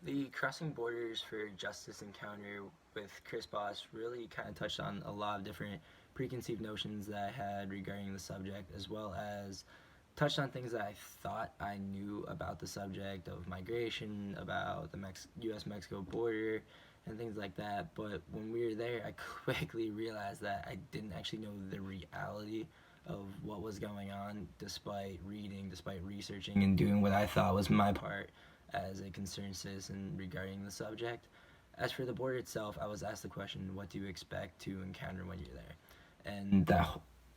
The crossing borders for justice encounter with Chris Boss really kind of touched on a lot of different preconceived notions that I had regarding the subject, as well as touched on things that I thought I knew about the subject of migration, about the U.S. Mexico border, and things like that. But when we were there, I quickly realized that I didn't actually know the reality of what was going on, despite reading, despite researching, and doing what I thought was my part as a concerned citizen regarding the subject. As for the border itself, I was asked the question, what do you expect to encounter when you're there? And that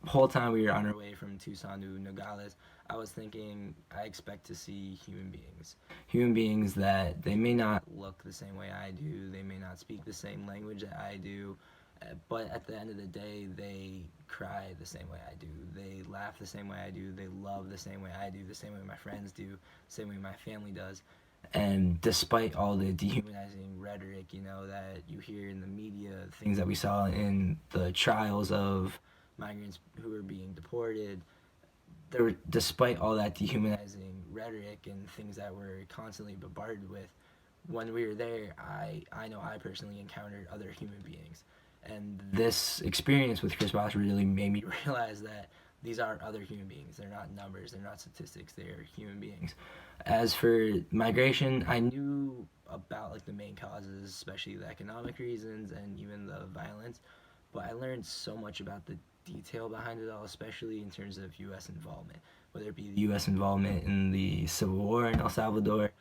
whole time we were on our way from Tucson to Nogales, I was thinking I expect to see human beings. Human beings that they may not look the same way I do, they may not speak the same language that I do, but at the end of the day, they cry the same way I do. They laugh the same way I do. They love the same way I do, the same way my friends do, the same way my family does. And despite all the dehumanizing rhetoric, that you hear in the media, things that we saw in the trials of migrants who were being deported, despite all that dehumanizing rhetoric and things that we're constantly bombarded with, when we were there, I know I personally encountered other human beings. And this experience with Chris Bosh really made me realize that these are other human beings. They're not numbers, they're not statistics, they're human beings. As for migration, I knew about the main causes, especially the economic reasons and even the violence, but I learned so much about the detail behind it all, especially in terms of U.S. involvement, whether it be the U.S. involvement in the Civil War in El Salvador,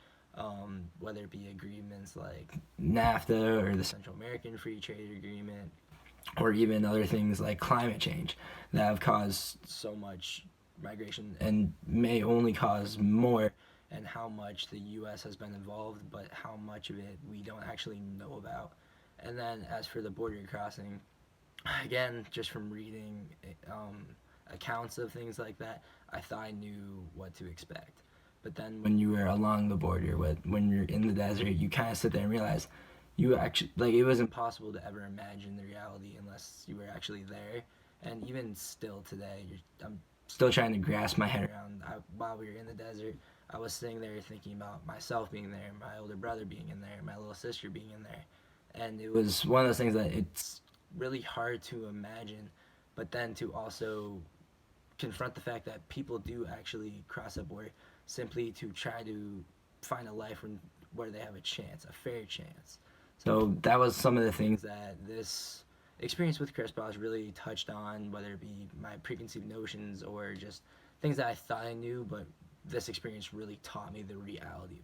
whether it be agreements like NAFTA or the Central American Free Trade Agreement, or even other things like climate change that have caused so much migration and may only cause more, and how much the U.S. has been involved, but how much of it we don't actually know about. And then as for the border crossing, again, just from reading accounts of things like that, I thought I knew what to expect. But then when you were along the border, when you're in the desert, you kind of sit there and realize you actually, it was impossible to ever imagine the reality unless you were actually there. And even still today, I'm still trying to grasp my head around. While we were in the desert, I was sitting there thinking about myself being there, my older brother being in there, my little sister being in there. And it was one of those things that it's really hard to imagine, but then to also confront the fact that people do actually cross a border simply to try to find a life where they have a chance, a fair chance. So that was some of the things that this experience with Chris Bosh really touched on, whether it be my preconceived notions or just things that I thought I knew, but this experience really taught me the reality